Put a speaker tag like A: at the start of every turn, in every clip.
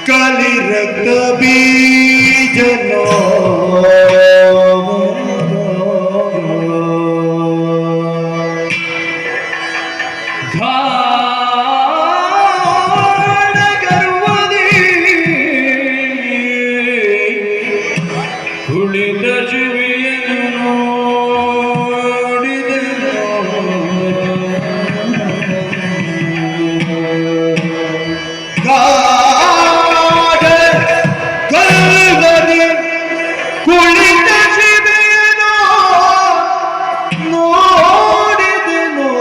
A: ಕಲಿರಕ್ತ ಬೀಜನೋ ಉಳಿದ ಜೀವಿಯನ್ನು ಕುಳಿತ ಜೀವಿಯನ್ನು ನೋಡಿದೆನೋ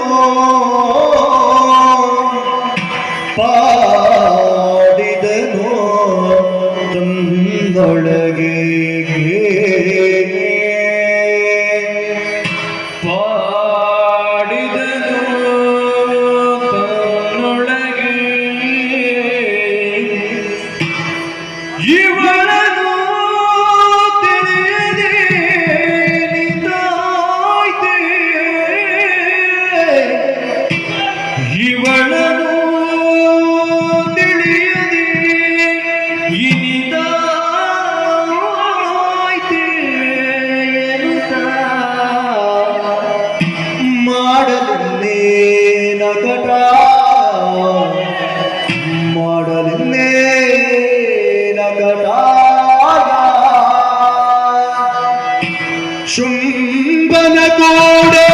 A: ಪಾಡಿದೆನೋ ತನ್ನೊಳಗೆ ಇವಳನು ತಿಳಿಯದೆ ನಿಂತಾಯ್ತೆ ಇವಳನು ತಿಳಿಯದೆ ಇನಿತಾಯ್ತೆ ಎನ್ನುತ್ತಾ ಮಾಡಲನ್ನೇ ನಗಟ ಮಾಡಲನ್ನೇ ಶುಂಭನ ಗೋಡೆ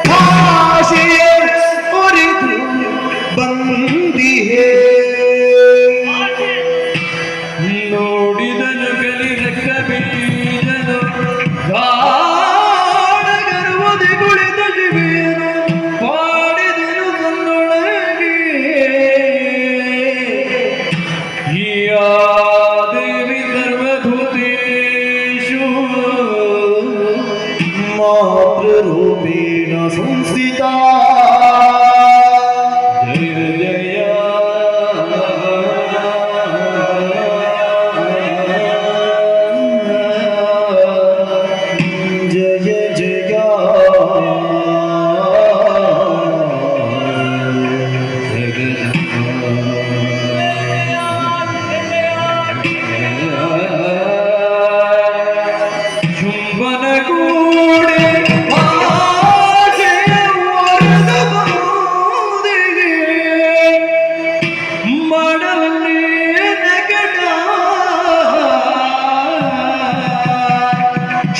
A: ಭಾಷೆಯ ಒರೆದು ಬಂದಿಹೆ ನೋಡಿದನು ಕಲಿರಕ್ಕ ಬೀಜನು ಗಾಢಗರ್ವದೆ ಕುಳಿತ ಜೀವಿಯನು ಪಾಡಿದೆನು ತನ್ನೊಳಗೆ ದೇವಿ ಸರ್ವಭೂತೇಷು ಮಾತೃರೂಪೇಣ ಸಂಸ್ಥಿತಾ ಜಯ ಜಯ ಜಯ ಜಯ ಶುಂಭನ ಕೂಡೆ ಭಾಷೆಯ ವರದ ಬಹುದಿಗೆ ಮಾಡಲನ್ನೇ ನಗಟ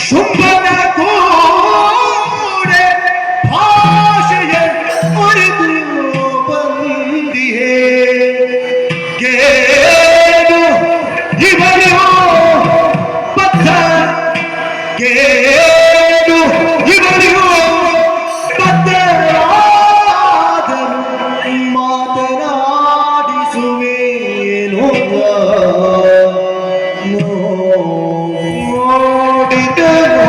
A: ಶುಂಭನ ಕೂಡೆ ಭಾಷೆಯ ಒರೆದು ಬಂದಿಹೆ ಕೇಳು ಇವಳು ಕೇಳು ಇವರಿಗೂ ಬದ್ಧರಾದರು ಮಾತನಾಡಿಸುವೇನು ನೋಡಿದನೋ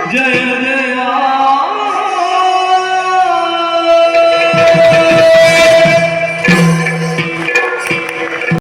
A: जय